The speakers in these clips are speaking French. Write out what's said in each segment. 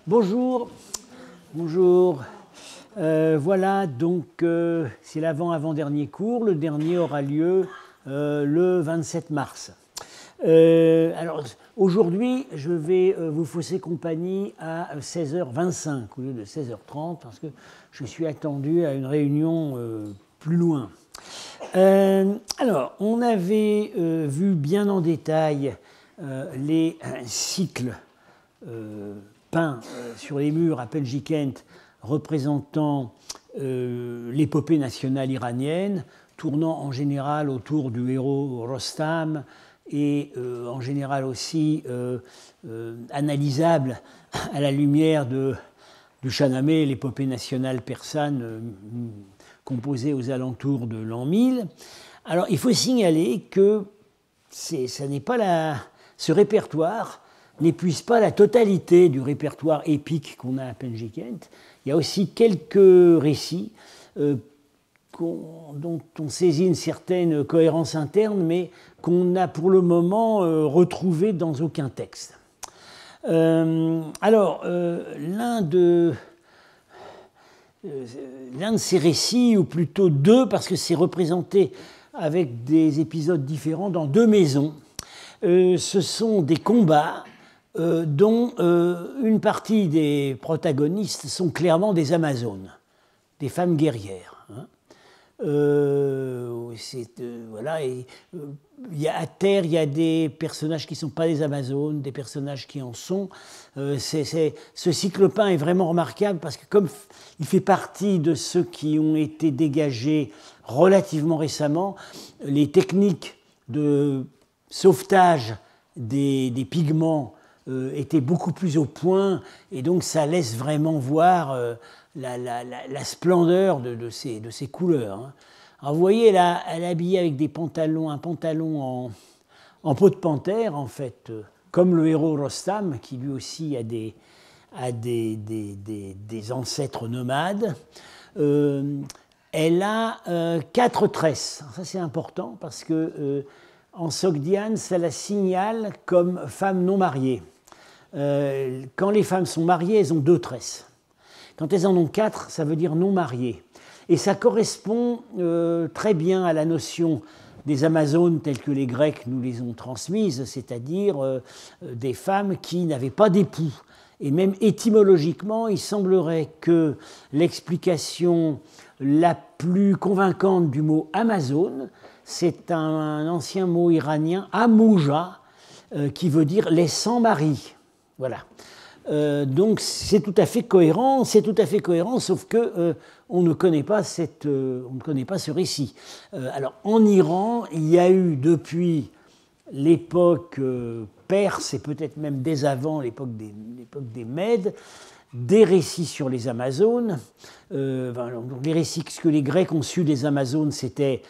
Bonjour, bonjour. Voilà, donc c'est l'avant-avant-dernier cours. Le dernier aura lieu le 27 mars. Alors, aujourd'hui, je vais vous fausser compagnie à 16h25 au lieu de 16h30 parce que je suis attendu à une réunion plus loin. Alors, on avait vu bien en détail les cycles peints sur les murs à Pelgi-Kent représentant l'épopée nationale iranienne, tournant en général autour du héros Rostam et en général aussi analysable à la lumière du Shahnameh, l'épopée nationale persane composée aux alentours de l'an 1000. Alors il faut signaler que ça n'est pas ce répertoire n'épuise pas la totalité du répertoire épique qu'on a à Pelgi-Kent. Il y a aussi quelques récits dont on saisit une certaine cohérence interne, mais qu'on n'a pour le moment retrouvé dans aucun texte. Alors, l'un de ces récits, ou plutôt deux, parce que c'est représenté avec des épisodes différents dans deux maisons, ce sont des combats dont une partie des protagonistes sont clairement des Amazones, des femmes guerrières. Hein. Voilà, à terre, il y a des personnages qui ne sont pas des Amazones, des personnages qui en sont. Ce cycle peint est vraiment remarquable parce que comme il fait partie de ceux qui ont été dégagés relativement récemment, les techniques de sauvetage des pigments étaient beaucoup plus au point, et donc ça laisse vraiment voir la splendeur de ces couleurs. Hein. Alors vous voyez là, elle est habillée avec un pantalon en peau de panthère, en fait, comme le héros Rostam, qui lui aussi a des ancêtres nomades. Elle a 4 tresses. Ça c'est important parce que en Sogdiane, ça la signale comme femme non mariée. Quand les femmes sont mariées, elles ont 2 tresses. Quand elles en ont 4, ça veut dire non mariées. Et ça correspond très bien à la notion des Amazones telles que les Grecs nous les ont transmises, c'est-à-dire des femmes qui n'avaient pas d'époux. Et même étymologiquement, il semblerait que l'explication la plus convaincante du mot Amazone, c'est un ancien mot iranien, amouja, qui veut dire les sans mari. Voilà. Donc c'est tout à fait cohérent, sauf que on ne connaît pas ce récit. Alors en Iran, il y a eu depuis l'époque perse et peut-être même dès avant l'époque des Mèdes, des récits sur les Amazones. Les récits que les Grecs ont su des Amazones, c'était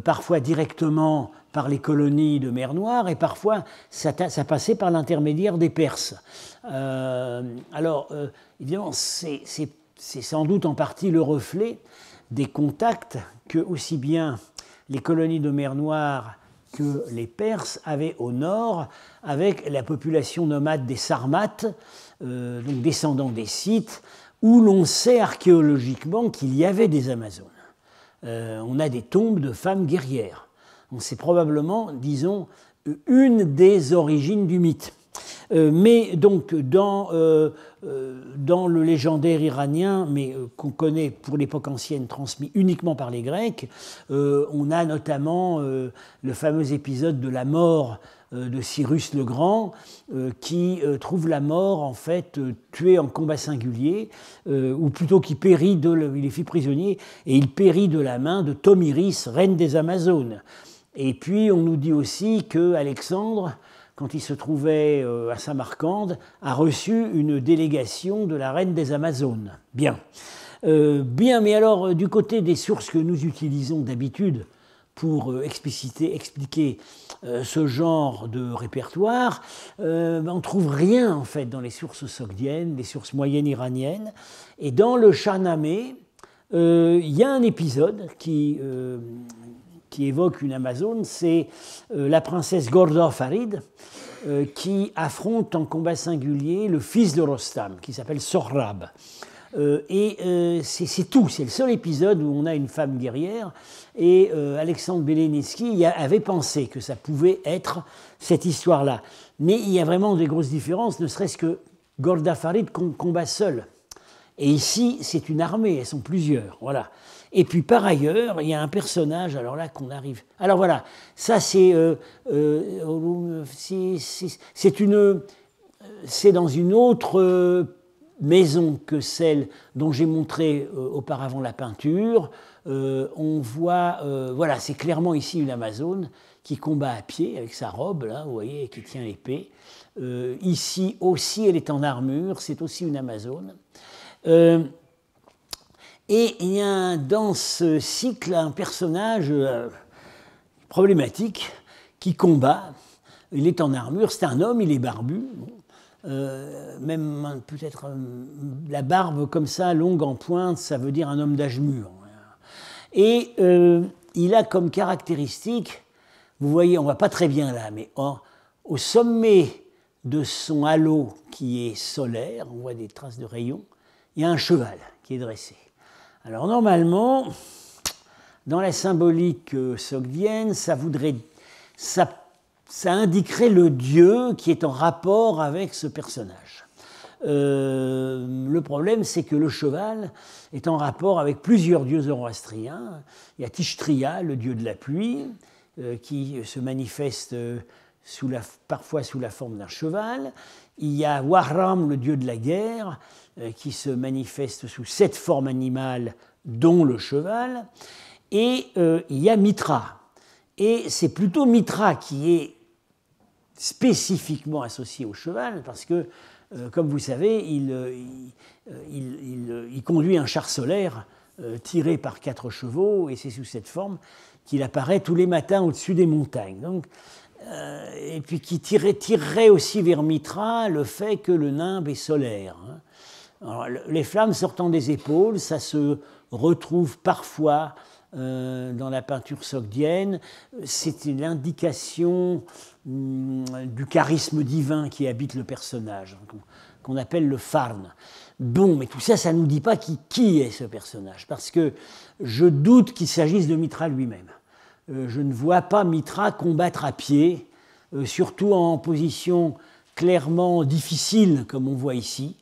parfois directement par les colonies de mer Noire, et parfois ça passait par l'intermédiaire des Perses. Évidemment, c'est sans doute en partie le reflet des contacts que aussi bien les colonies de mer Noire que les Perses avaient au nord avec la population nomade des Sarmates, donc descendants des Scythes, où l'on sait archéologiquement qu'il y avait des Amazones. On a des tombes de femmes guerrières. C'est probablement, disons, une des origines du mythe. Mais donc, dans le légendaire iranien, mais qu'on connaît pour l'époque ancienne, transmis uniquement par les Grecs, on a notamment le fameux épisode de la mort de Cyrus le Grand, qui trouve la mort, en fait, tué en combat singulier, ou plutôt qu'il périt, il est fait prisonnier, et il périt de la main de Tomiris, reine des Amazones. Et puis, on nous dit aussi qu'Alexandre, quand il se trouvait à Samarcande, a reçu une délégation de la reine des Amazones. Bien, mais alors, du côté des sources que nous utilisons d'habitude pour expliquer ce genre de répertoire, on ne trouve rien, en fait, dans les sources sogdiennes, les sources moyennes iraniennes. Et dans le Shahnameh, il y a un épisode qui évoque une Amazone, c'est la princesse Gorda Farid, qui affronte en combat singulier le fils de Rostam, qui s'appelle Sohrab. C'est tout, c'est le seul épisode où on a une femme guerrière, et Alexandre Belenitsky avait pensé que ça pouvait être cette histoire-là. Mais il y a vraiment des grosses différences, ne serait-ce que Ghorda Farid combat seul. Et ici, c'est une armée, elles sont plusieurs, voilà. Et puis par ailleurs, il y a un personnage, alors là qu'on arrive... Alors voilà, ça c'est dans une autre maison que celle dont j'ai montré auparavant la peinture. On voit, voilà, c'est clairement ici une Amazone qui combat à pied avec sa robe, là, vous voyez, et qui tient l'épée. Ici aussi, elle est en armure, c'est aussi une Amazone. Et il y a dans ce cycle un personnage problématique qui combat. Il est en armure, c'est un homme, il est barbu. Même peut-être la barbe comme ça, longue en pointe, ça veut dire un homme d'âge mûr. Et il a comme caractéristique, vous voyez, on ne voit pas très bien là, mais au sommet de son halo qui est solaire, on voit des traces de rayons, il y a un cheval qui est dressé. Alors normalement, dans la symbolique sogdienne, ça indiquerait le dieu qui est en rapport avec ce personnage. Le problème, c'est que le cheval est en rapport avec plusieurs dieux zoroastriens. Il y a Tishtria, le dieu de la pluie, qui se manifeste parfois sous la forme d'un cheval. Il y a Wahram, le dieu de la guerre, qui se manifeste sous 7 formes animales, dont le cheval. Et il y a Mitra. Et c'est plutôt Mitra qui est spécifiquement associé au cheval, parce que, comme vous savez, il conduit un char solaire tiré par 4 chevaux, et c'est sous cette forme qu'il apparaît tous les matins au-dessus des montagnes. Donc, et puis qui tirerait aussi vers Mitra le fait que le nimbe est solaire. Alors, les flammes sortant des épaules, ça se retrouve parfois dans la peinture sogdienne. C'est l'indication du charisme divin qui habite le personnage, qu'on appelle le Farn. Bon, mais tout ça, ça ne nous dit pas qui est ce personnage, parce que je doute qu'il s'agisse de Mitra lui-même. Je ne vois pas Mitra combattre à pied, surtout en position clairement difficile, comme on voit ici.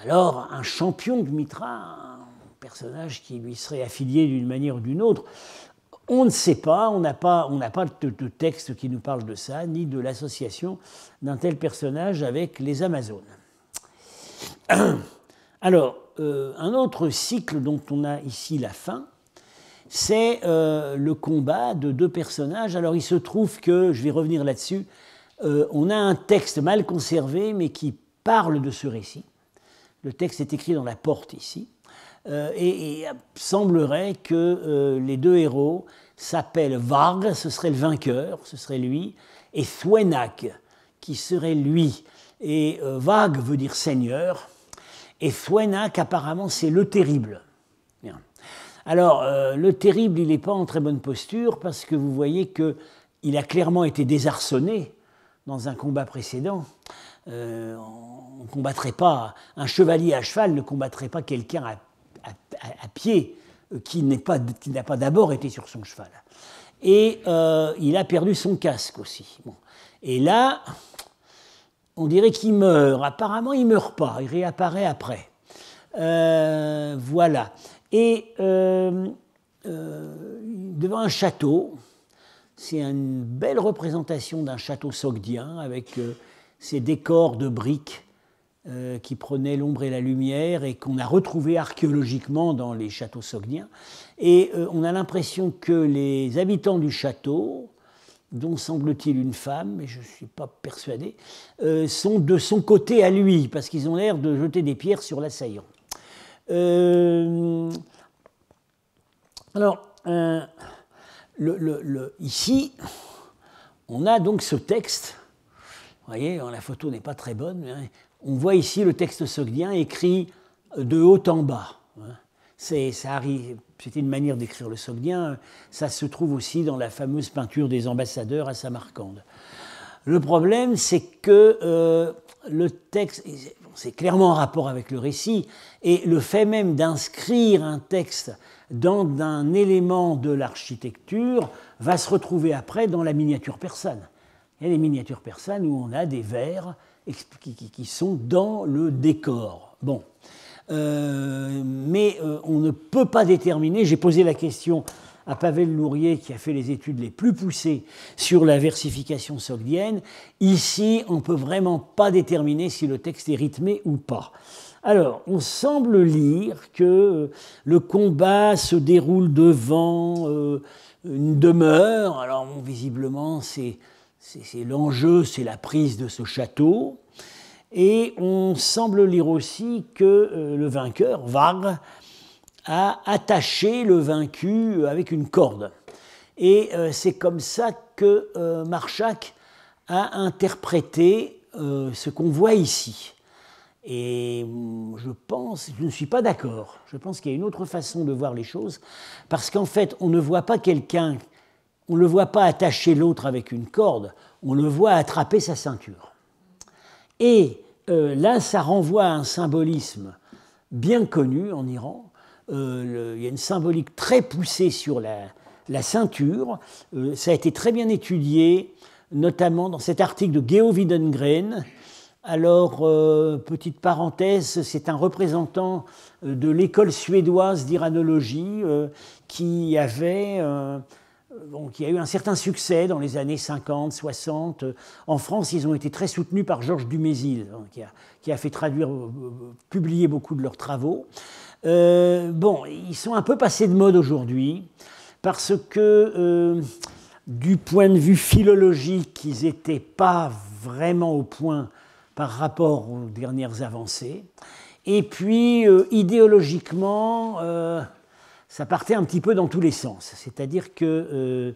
Alors, un champion de Mitra, un personnage qui lui serait affilié d'une manière ou d'une autre, on ne sait pas, on n'a pas de texte qui nous parle de ça, ni de l'association d'un tel personnage avec les Amazones. Alors, un autre cycle dont on a ici la fin, c'est le combat de 2 personnages. Alors, il se trouve que, je vais revenir là-dessus, on a un texte mal conservé, mais qui parle de ce récit. Le texte est écrit dans la porte ici. Et semblerait que les 2 héros s'appellent Varg, ce serait le vainqueur, ce serait lui, et Thwenak, qui serait lui. Et Varg veut dire seigneur, et Thwenak, apparemment, c'est le terrible. Bien. Alors, le terrible, il n'est pas en très bonne posture, parce que vous voyez qu'il a clairement été désarçonné dans un combat précédent. On ne combattrait pas, un chevalier à cheval ne combattrait pas quelqu'un à pied qui n'a pas d'abord été sur son cheval. Et il a perdu son casque aussi. Bon. Et là, on dirait qu'il meurt. Apparemment, il ne meurt pas, il réapparaît après. Voilà. Et devant un château, c'est une belle représentation d'un château sogdien avec ces décors de briques qui prenaient l'ombre et la lumière et qu'on a retrouvés archéologiquement dans les châteaux sogdiens. Et on a l'impression que les habitants du château, dont semble-t-il une femme, mais je ne suis pas persuadé, sont de son côté à lui, parce qu'ils ont l'air de jeter des pierres sur l'assaillant. Alors, ici, on a donc ce texte. Vous voyez, la photo n'est pas très bonne, mais on voit ici le texte sogdien écrit de haut en bas. C'était une manière d'écrire le sogdien. Ça se trouve aussi dans la fameuse peinture des ambassadeurs à Samarcande. Le problème, c'est que le texte, c'est clairement en rapport avec le récit, et le fait même d'inscrire un texte dans un élément de l'architecture va se retrouver après dans la miniature persane. Il y a des miniatures persanes où on a des vers qui sont dans le décor. Bon. Mais on ne peut pas déterminer, j'ai posé la question à Pavel Lourier qui a fait les études les plus poussées sur la versification sogdienne. Ici, on ne peut vraiment pas déterminer si le texte est rythmé ou pas. Alors, on semble lire que le combat se déroule devant une demeure. Alors, bon, visiblement, c'est l'enjeu, c'est la prise de ce château. Et on semble lire aussi que le vainqueur, Varg, a attaché le vaincu avec une corde. Et c'est comme ça que Marchak a interprété ce qu'on voit ici. Et je ne suis pas d'accord. Je pense qu'il y a une autre façon de voir les choses, parce qu'en fait, on ne voit pas quelqu'un, on ne le voit pas attacher l'autre avec une corde, on le voit attraper sa ceinture. Et là, ça renvoie à un symbolisme bien connu en Iran. Il y a une symbolique très poussée sur la ceinture. Ça a été très bien étudié, notamment dans cet article de Geo Widengren. Alors, petite parenthèse, c'est un représentant de l'école suédoise d'iranologie qui a eu un certain succès dans les années 50, 60. En France, ils ont été très soutenus par Georges Dumézil, qui a fait publier beaucoup de leurs travaux. Ils sont un peu passés de mode aujourd'hui, parce que du point de vue philologique, ils n'étaient pas vraiment au point par rapport aux dernières avancées. Et puis, idéologiquement, ça partait un petit peu dans tous les sens. C'est-à-dire que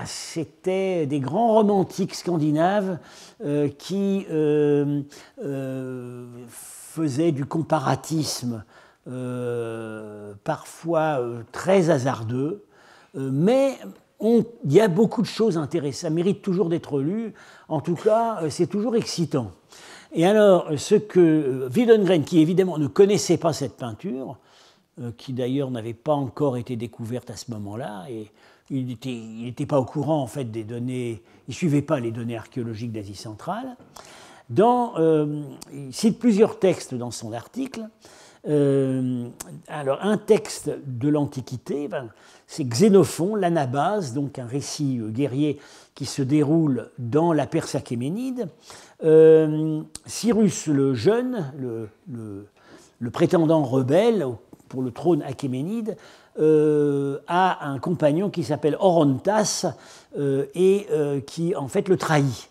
c'était des grands romantiques scandinaves qui faisaient du comparatisme parfois très hasardeux, mais il y a beaucoup de choses intéressantes. Ça mérite toujours d'être lu. En tout cas, c'est toujours excitant. Et alors, ce que Widengren, qui évidemment ne connaissait pas cette peinture, qui d'ailleurs n'avait pas encore été découverte à ce moment-là, et il n'était pas au courant en fait des données, il ne suivait pas les données archéologiques d'Asie centrale. Il cite plusieurs textes dans son article. Alors, un texte de l'Antiquité, c'est Xénophon, l'Anabase, donc un récit guerrier qui se déroule dans la Perse achéménide. Cyrus le Jeune, le prétendant rebelle pour le trône achéménide, a un compagnon qui s'appelle Orontas et qui en fait le trahit.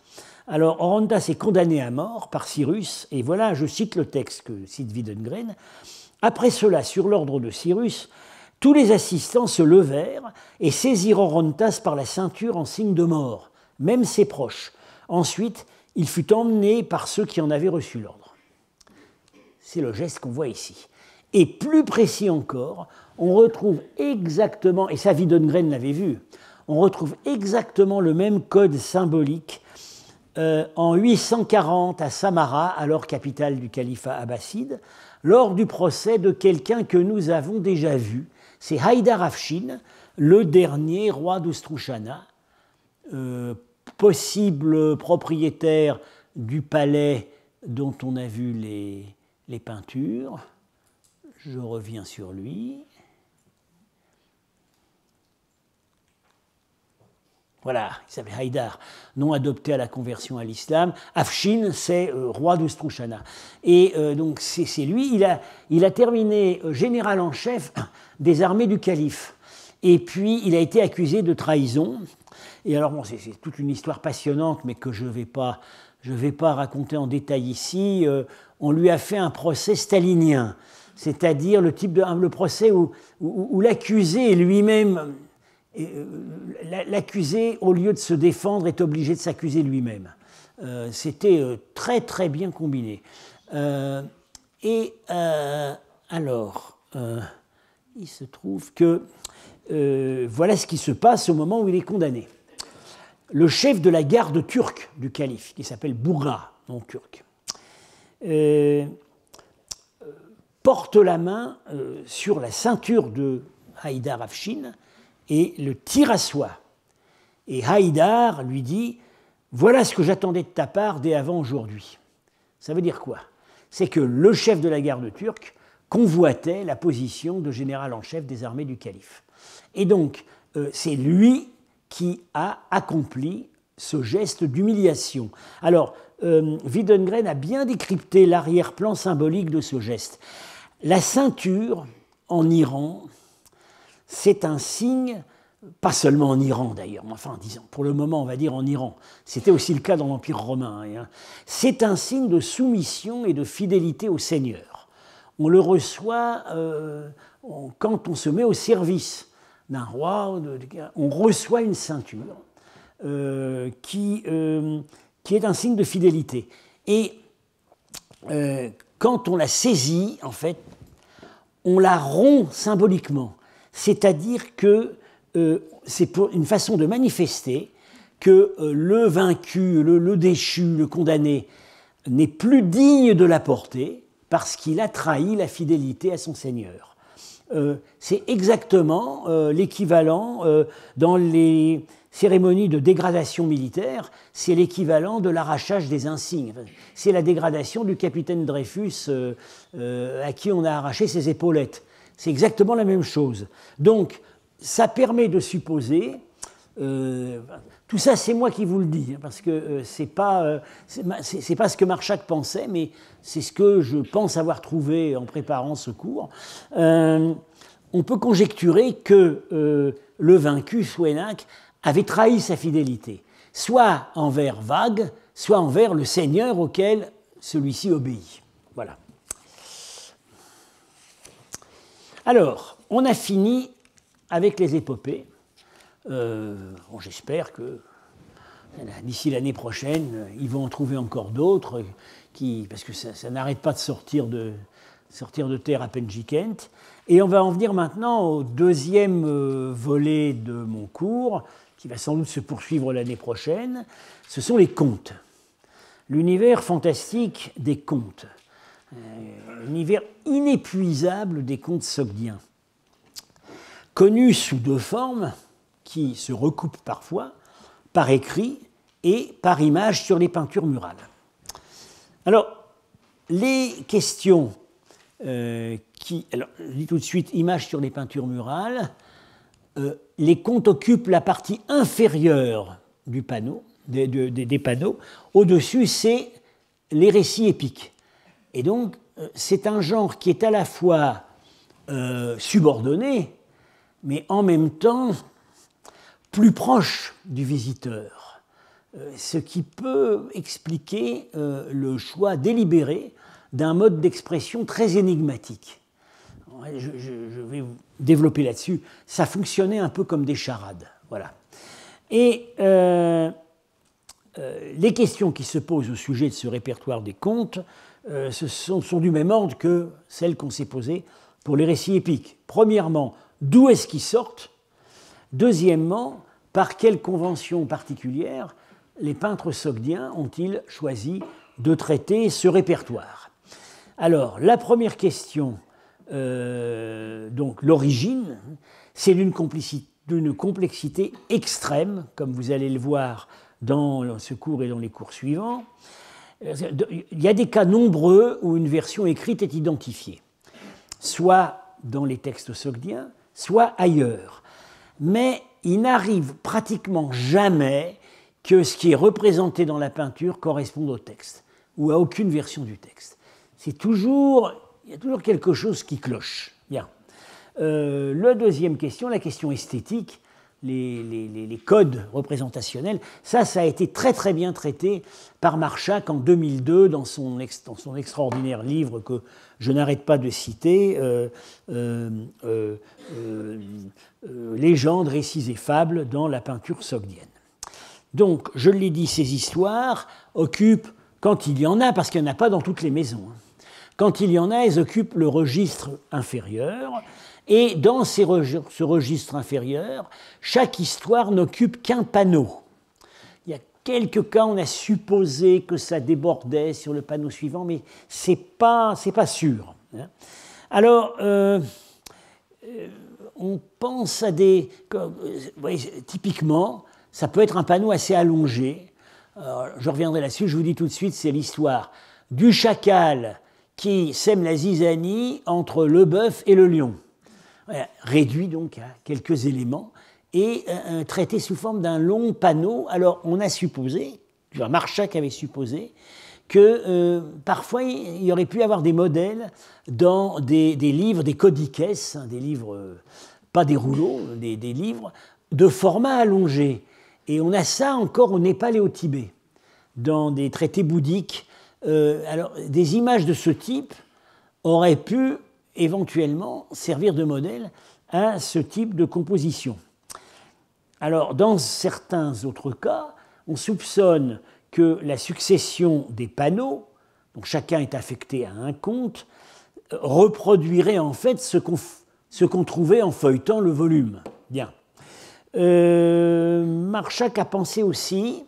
Alors Orontas est condamné à mort par Cyrus, et voilà, je cite le texte que cite Widengren. Après cela, sur l'ordre de Cyrus, tous les assistants se levèrent et saisirent Orontas par la ceinture en signe de mort, même ses proches. Ensuite, il fut emmené par ceux qui en avaient reçu l'ordre. C'est le geste qu'on voit ici. Et plus précis encore, on retrouve exactement, et ça Widengren l'avait vu, on retrouve exactement le même code symbolique en 840 à Samarra, alors capitale du califat abbasside, lors du procès de quelqu'un que nous avons déjà vu. C'est Haïdar Afshin, le dernier roi d'Ostrushana, possible propriétaire du palais dont on a vu les peintures. Je reviens sur lui. Voilà, il s'appelle Haïdar, nom adopté à la conversion à l'islam. Afshin, c'est roi d'Ostrushana. Et donc c'est lui, il a terminé général en chef des armées du calife. Et puis il a été accusé de trahison. Et alors bon, c'est toute une histoire passionnante, mais que je ne vais pas raconter en détail ici. On lui a fait un procès stalinien, c'est-à-dire le procès où l'accusé lui-même... L'accusé, au lieu de se défendre, est obligé de s'accuser lui-même. C'était très très bien combiné. Alors, il se trouve que voilà ce qui se passe au moment où il est condamné. le chef de la garde turque du calife, qui s'appelle Bourga, nom turc, porte la main sur la ceinture de Haïdar Afshin et le tire à soi. Et Haïdar lui dit « Voilà ce que j'attendais de ta part dès avant aujourd'hui ». Ça veut dire quoi? C'est que le chef de la garde turque convoitait la position de général en chef des armées du calife. Et donc, c'est lui qui a accompli ce geste d'humiliation. Alors, Widengren a bien décrypté l'arrière-plan symbolique de ce geste. La ceinture, en Iran, c'est un signe, pas seulement en Iran d'ailleurs, mais enfin, disons, pour le moment, on va dire en Iran. C'était aussi le cas dans l'Empire romain. C'est un signe de soumission et de fidélité au Seigneur. On le reçoit quand on se met au service d'un roi, on reçoit une ceinture qui est un signe de fidélité. Et quand on la saisit, en fait, on la rompt symboliquement. C'est-à-dire que c'est une façon de manifester que le vaincu, le déchu, le condamné n'est plus digne de la porter parce qu'il a trahi la fidélité à son Seigneur. C'est exactement l'équivalent dans les cérémonie de dégradation militaire, c'est l'équivalent de l'arrachage des insignes. C'est la dégradation du capitaine Dreyfus à qui on a arraché ses épaulettes. C'est exactement la même chose. Donc, ça permet de supposer, tout ça c'est moi qui vous le dis, parce que c'est pas ce que Marchak pensait, mais c'est ce que je pense avoir trouvé en préparant ce cours. On peut conjecturer que le vaincu, Suénac, avait trahi sa fidélité, soit envers Vag, soit envers le seigneur auquel celui-ci obéit. Voilà. Alors, on a fini avec les épopées. Bon, j'espère que d'ici l'année prochaine, ils vont en trouver encore d'autres, parce que ça n'arrête pas de sortir de terre à Penjikent. Et on va en venir maintenant au deuxième volet de mon cours, qui va sans doute se poursuivre l'année prochaine. Ce sont les contes. L'univers fantastique des contes. L'univers inépuisable des contes sogdiens. Connu sous deux formes, qui se recoupent parfois, par écrit et par image sur les peintures murales. Alors, les questions alors, je dis tout de suite, images sur les peintures murales, les contes occupent la partie inférieure du panneau, des panneaux. Au-dessus, c'est les récits épiques. Et donc, c'est un genre qui est à la fois subordonné, mais en même temps plus proche du visiteur, ce qui peut expliquer le choix délibéré d'un mode d'expression très énigmatique. Je vais vous développer là-dessus. Ça fonctionnait un peu comme des charades. Voilà. Et les questions qui se posent au sujet de ce répertoire des contes sont du même ordre que celles qu'on s'est posées pour les récits épiques. Premièrement, d'où est-ce qu'ils sortent? Deuxièmement, par quelle convention particulière les peintres sogdiens ont-ils choisi de traiter ce répertoire? Alors, la première question, donc l'origine, c'est d'une complexité extrême, comme vous allez le voir dans ce cours et dans les cours suivants. Il y a des cas nombreux où une version écrite est identifiée, soit dans les textes sogdiens, soit ailleurs. Mais il n'arrive pratiquement jamais que ce qui est représenté dans la peinture corresponde au texte, ou à aucune version du texte. Il y a toujours quelque chose qui cloche. Bien. La deuxième question, la question esthétique, les codes représentationnels, ça a été très très bien traité par Marchak en 2002 dans son extraordinaire livre que je n'arrête pas de citer, Légendes, récits et fables dans la peinture sogdienne. Donc, je l'ai dit, ces histoires occupent, quand il y en a, parce qu'il n'y en a pas dans toutes les maisons, quand il y en a, elles occupent le registre inférieur, et dans ce registre inférieur, chaque histoire n'occupe qu'un panneau. quelques cas, on a supposé que ça débordait sur le panneau suivant, mais c'est pas sûr. Hein. Alors, on pense à des... typiquement, ça peut être un panneau assez allongé. Alors, je reviendrai là-dessus, je vous dis tout de suite, c'est l'histoire du chacal qui sème la zizanie entre le bœuf et le lion. Voilà, réduit donc à quelques éléments et traité sous forme d'un long panneau. Alors, on a supposé, Marchak avait supposé, que parfois il y aurait pu y avoir des modèles dans des livres, des codices, hein, des livres, pas des rouleaux, des livres de format allongé. Et on a ça encore au Népal et au Tibet, dans des traités bouddhiques. Alors, des images de ce type auraient pu éventuellement servir de modèle à ce type de composition. Alors, dans certains autres cas, on soupçonne que la succession des panneaux, dont chacun est affecté à un conte, reproduirait en fait ce qu'on trouvait en feuilletant le volume. Bien. Marchak a pensé aussi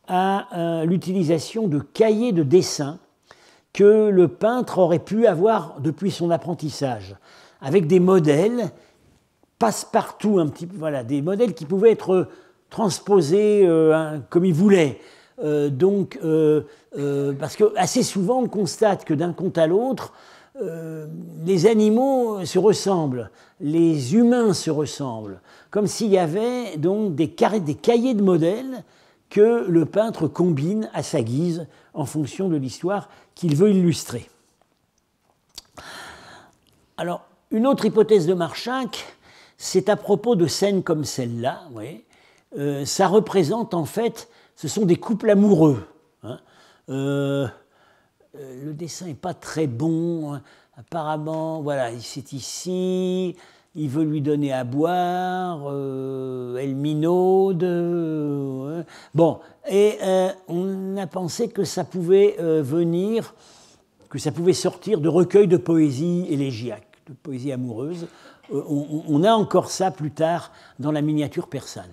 à l'utilisation de cahiers de dessin que le peintre aurait pu avoir depuis son apprentissage, avec des modèles passe-partout, un petit peu, voilà, des modèles qui pouvaient être transposés comme il voulait. Parce que assez souvent on constate que d'un conte à l'autre, les animaux se ressemblent, les humains se ressemblent, comme s'il y avait donc des cahiers de modèles que le peintre combine à sa guise en fonction de l'histoire qu'il veut illustrer. Alors, une autre hypothèse de Marchak, c'est à propos de scènes comme celle-là. Oui. Ça représente en fait, ce sont des couples amoureux. Hein. Le dessin n'est pas très bon. Hein. Apparemment, voilà, c'est ici, il veut lui donner à boire, elle minaude. Bon, et on a pensé que ça pouvait que ça pouvait sortir de recueils de poésie élégiaque, de poésie amoureuse. On a encore ça plus tard dans la miniature persane.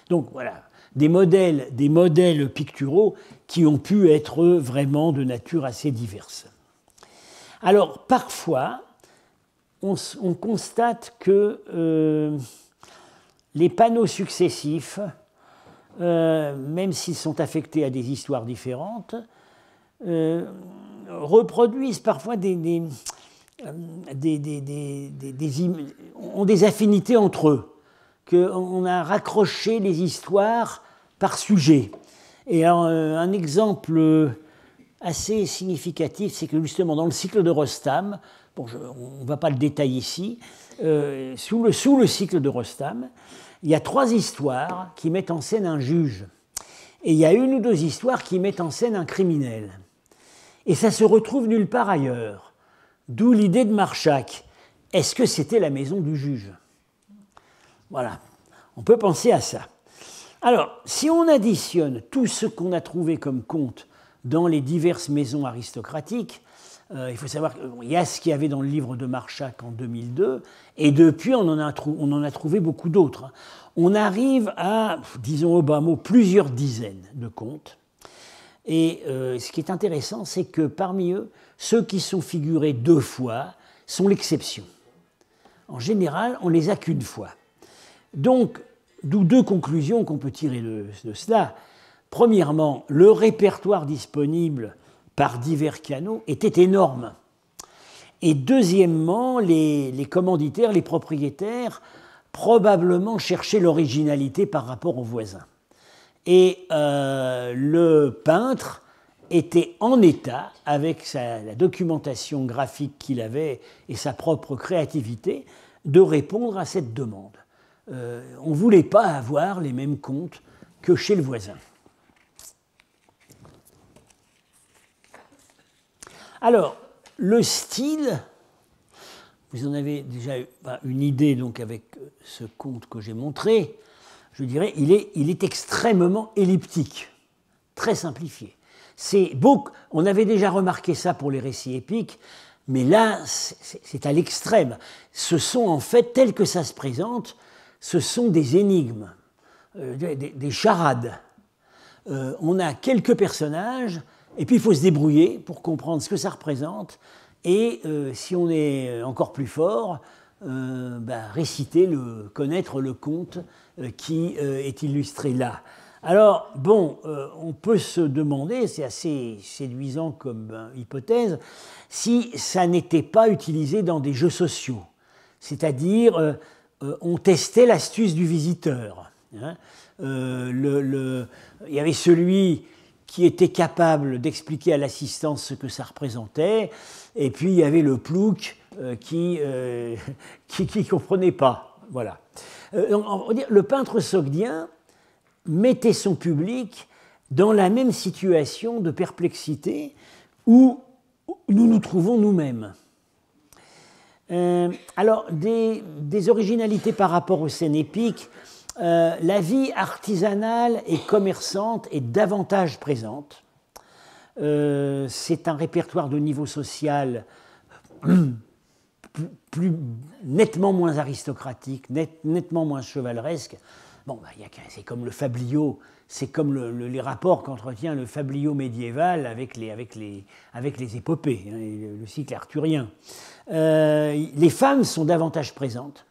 Donc voilà, des modèles picturaux qui ont pu être vraiment de nature assez diverse. Alors parfois, on constate que les panneaux successifs, même s'ils sont affectés à des histoires différentes, reproduisent parfois ont des affinités entre eux, qu'on a raccroché les histoires par sujet. Et alors, un exemple assez significatif, c'est que justement dans le cycle de Rostam, bon, on ne va pas le détailler ici, sous le cycle de Rostam, il y a 3 histoires qui mettent en scène un juge. Et il y a 1 ou 2 histoires qui mettent en scène un criminel. Et ça se retrouve nulle part ailleurs. D'où l'idée de Marchak. Est-ce que c'était la maison du juge? Voilà, on peut penser à ça. Alors, si on additionne tout ce qu'on a trouvé comme contes dans les diverses maisons aristocratiques, il faut savoir qu'il y a ce qu'il y avait dans le livre de Marchak en 2002, et depuis on en a trouvé beaucoup d'autres. On arrive à, disons au bas mot, plusieurs dizaines de contes. Et ce qui est intéressant, c'est que parmi eux, ceux qui sont figurés 2 fois sont l'exception. En général, on ne les a qu'une fois. Donc, d'où 2 conclusions qu'on peut tirer de cela. Premièrement, le répertoire disponible par divers canaux était énorme. Et deuxièmement, les commanditaires, les propriétaires, probablement cherchaient l'originalité par rapport aux voisins. Et le peintre était en état, avec la documentation graphique qu'il avait et sa propre créativité, de répondre à cette demande. On ne voulait pas avoir les mêmes contes que chez le voisin. Alors, le style, vous en avez déjà une idée donc avec ce conte que j'ai montré, je dirais, il est extrêmement elliptique, très simplifié. On avait déjà remarqué ça pour les récits épiques, mais là, c'est à l'extrême. Ce sont en fait, tel que ça se présente, ce sont des énigmes, des charades. on a quelques personnages, et puis il faut se débrouiller pour comprendre ce que ça représente, et si on est encore plus fort, réciter, connaître le conte qui est illustré là. Alors, bon, on peut se demander, c'est assez séduisant comme hypothèse, si ça n'était pas utilisé dans des jeux sociaux. C'est-à-dire, on testait l'astuce du visiteur. Hein. Il y avait celui qui était capable d'expliquer à l'assistance ce que ça représentait, et puis il y avait le plouc qui ne comprenait pas. Voilà. Donc, on va dire, le peintre sogdien mettait son public dans la même situation de perplexité où nous nous trouvons nous-mêmes. Alors, des originalités par rapport aux scènes épiques, la vie artisanale et commerçante est davantage présente. C'est un répertoire de niveau social nettement moins aristocratique, nettement moins chevaleresque. Bon, c'est comme le fabliau, c'est comme les rapports qu'entretient le fabliau médiéval avec les épopées, hein, le cycle arthurien. Les femmes sont davantage présentes.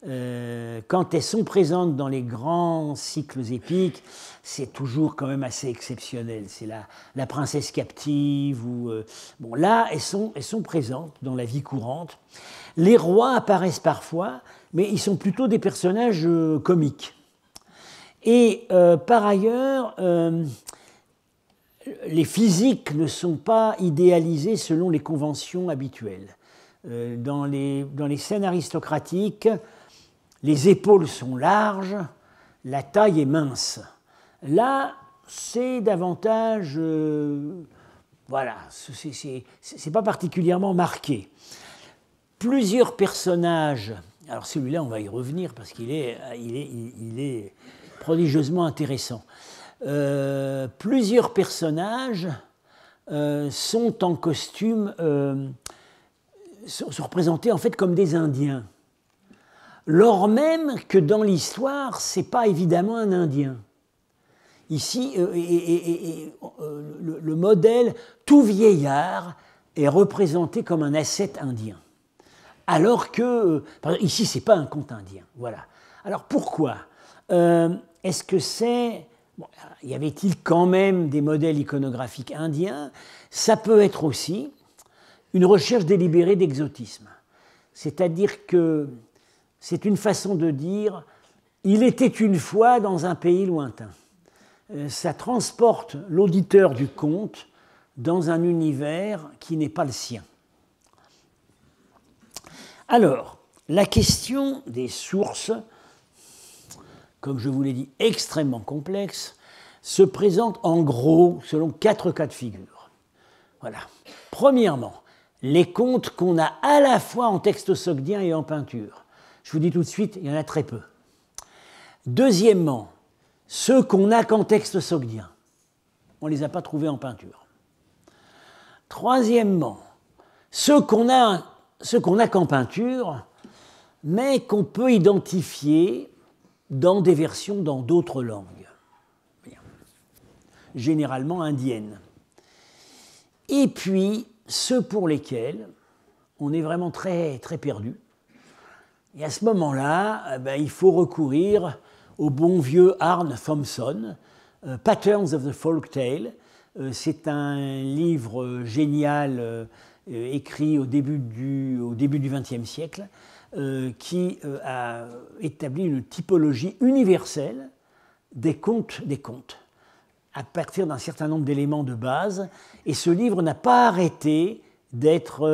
Quand elles sont présentes dans les grands cycles épiques, c'est toujours quand même assez exceptionnel. C'est la princesse captive. Bon, là, elles sont présentes dans la vie courante. Les rois apparaissent parfois, mais ils sont plutôt des personnages comiques. Et par ailleurs, les physiques ne sont pas idéalisés selon les conventions habituelles. Dans les scènes aristocratiques, les épaules sont larges, la taille est mince. Là, c'est davantage... voilà, c'est pas particulièrement marqué. Plusieurs personnages... Alors celui-là, on va y revenir parce qu'il est prodigieusement intéressant. Plusieurs personnages sont en costume... sont représentés en fait comme des Indiens. Lors même que dans l'histoire, ce n'est pas évidemment un Indien. Ici, le modèle tout vieillard est représenté comme un ascète indien. Alors que, ici, ce n'est pas un conte indien. Voilà. Alors pourquoi est-ce que c'est... Bon, y avait-il quand même des modèles iconographiques indiens? Ça peut être aussi une recherche délibérée d'exotisme. C'est-à-dire que c'est une façon de dire « il était une fois dans un pays lointain ». Ça transporte l'auditeur du conte dans un univers qui n'est pas le sien. Alors, la question des sources, comme je vous l'ai dit, extrêmement complexe, se présente en gros selon 4 cas de figure. Voilà. Premièrement, les contes qu'on a à la fois en texte sogdien et en peinture. Je vous dis tout de suite, il y en a très peu. Deuxièmement, ceux qu'on n'a qu'en texte sogdien. On ne les a pas trouvés en peinture. Troisièmement, ceux qu'on n'a qu'en peinture, mais qu'on peut identifier dans des versions dans d'autres langues, généralement indiennes. Et puis, ceux pour lesquels on est vraiment très, très perdu. Et à ce moment-là, il faut recourir au bon vieux Arne Thompson, Patterns of the Folk Tale. C'est un livre génial écrit au début du XXe siècle qui a établi une typologie universelle des contes à partir d'un certain nombre d'éléments de base. Et ce livre n'a pas arrêté d'être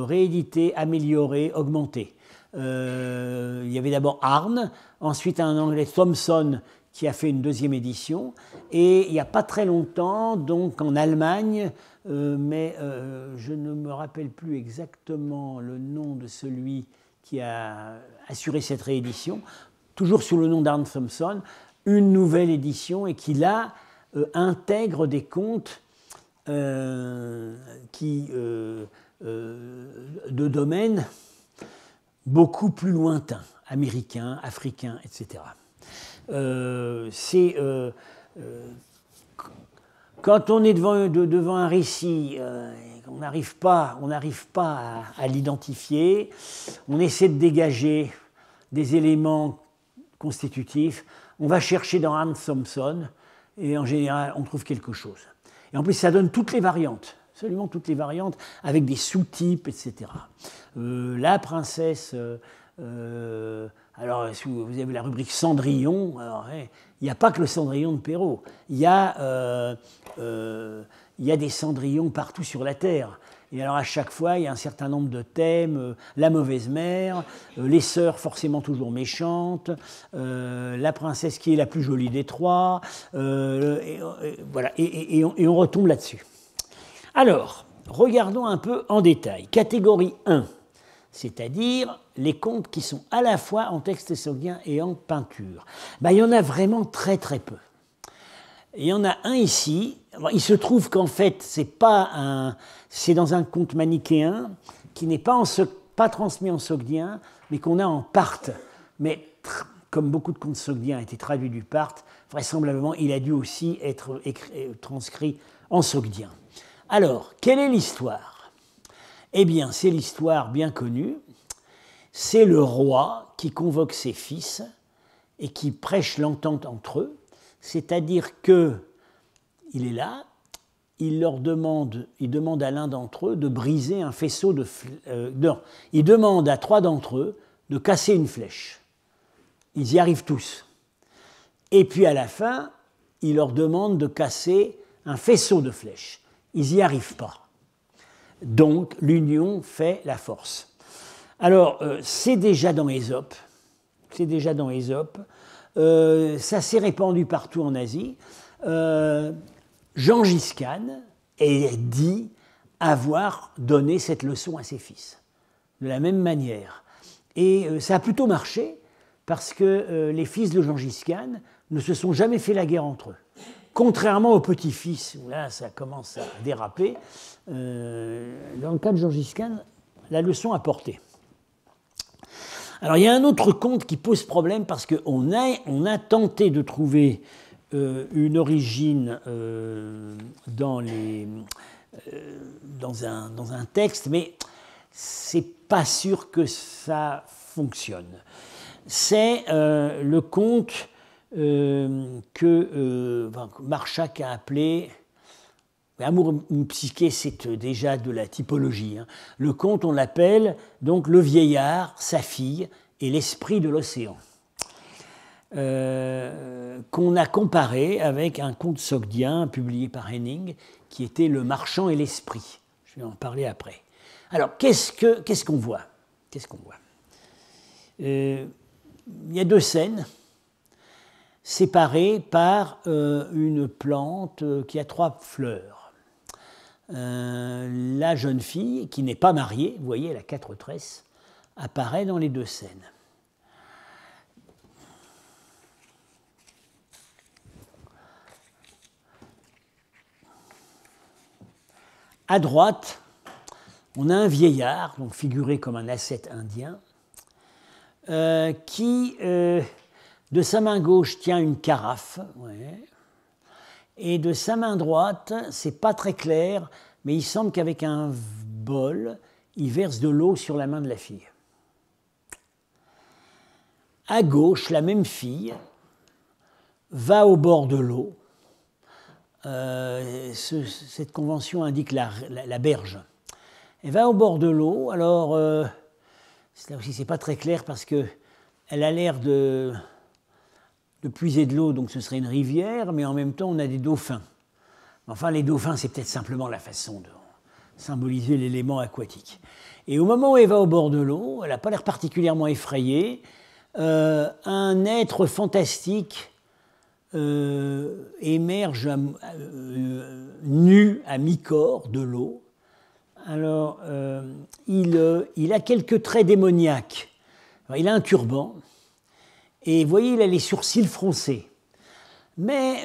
réédité, amélioré, augmenté. Il y avait d'abord Arne, ensuite un Anglais Thompson qui a fait une deuxième édition, et il n'y a pas très longtemps, donc en Allemagne, mais je ne me rappelle plus exactement le nom de celui qui a assuré cette réédition, toujours sous le nom d'Arne Thompson, une nouvelle édition, et qui là intègre des contes de domaines beaucoup plus lointains, américains, africains, etc. quand on est devant un récit, on n'arrive pas à l'identifier, on essaie de dégager des éléments constitutifs, on va chercher dans Hans Thomson, et en général, on trouve quelque chose. Et en plus, ça donne toutes les variantes, absolument toutes les variantes, avec des sous-types, etc. La princesse, alors si vous avez la rubrique Cendrillon, alors, il n'y a pas que le Cendrillon de Perrault, il y a des cendrillons partout sur la Terre. Et alors à chaque fois, il y a un certain nombre de thèmes, la mauvaise mère, les sœurs forcément toujours méchantes, la princesse qui est la plus jolie des trois, voilà, et on retombe là-dessus. Alors, regardons un peu en détail. Catégorie 1, c'est-à-dire les contes qui sont à la fois en texte sogdien et en peinture. Ben, il y en a vraiment très très peu. Il y en a un ici. Il se trouve qu'en fait, c'est dans un conte manichéen qui n'est pas transmis en sogdien, mais qu'on a en parthe. Mais comme beaucoup de contes sogdiens ont été traduits du parthe, vraisemblablement, il a dû aussi être transcrit en sogdien. Alors, quelle est l'histoire? Eh bien, c'est l'histoire bien connue. C'est le roi qui convoque ses fils et qui prêche l'entente entre eux. C'est-à-dire qu'il est là, il demande à l'un d'entre eux de briser un faisceau de non, il demande à 3 d'entre eux de casser une flèche. Ils y arrivent tous. Et puis à la fin, il leur demande de casser un faisceau de flèches. Ils n'y arrivent pas. Donc l'union fait la force. Alors, c'est déjà dans Ésope. Ça s'est répandu partout en Asie. Gengis Khan est dit avoir donné cette leçon à ses fils, de la même manière. Et ça a plutôt marché, parce que les fils de Gengis Khan ne se sont jamais fait la guerre entre eux. Contrairement aux petits-fils, où là ça commence à déraper, dans le cas de Gengis Khan, la leçon a porté. Alors il y a un autre conte qui pose problème parce qu'on a tenté de trouver une origine dans un texte, mais c'est pas sûr que ça fonctionne. C'est le conte que Marchak a appelé Amour psyché, c'est déjà de la typologie. Hein. Le conte, on l'appelle donc le vieillard, sa fille et l'esprit de l'océan, qu'on a comparé avec un conte sogdien publié par Henning, qui était Le marchand et l'esprit. Je vais en parler après. Alors, qu'est-ce qu'on voit? Il y a 2 scènes séparées par une plante qui a 3 fleurs. La jeune fille, qui n'est pas mariée, vous voyez, elle a 4 tresses, apparaît dans les 2 scènes. À droite, on a un vieillard, donc figuré comme un ascète indien, qui, de sa main gauche, tient une carafe, ouais, et de sa main droite, c'est pas très clair, mais il semble qu'avec un bol, il verse de l'eau sur la main de la fille. À gauche, la même fille va au bord de l'eau. Cette convention indique la berge. Elle va au bord de l'eau, alors là aussi c'est pas très clair parce qu'elle a l'air de puiser de l'eau, donc ce serait une rivière, mais en même temps on a des dauphins. Enfin, les dauphins, c'est peut-être simplement la façon de symboliser l'élément aquatique. Et au moment où elle va au bord de l'eau, elle n'a pas l'air particulièrement effrayée, un être fantastique émerge nu à mi-corps de l'eau. Alors, il a quelques traits démoniaques. Alors, il a un turban, et vous voyez, il a les sourcils froncés. Mais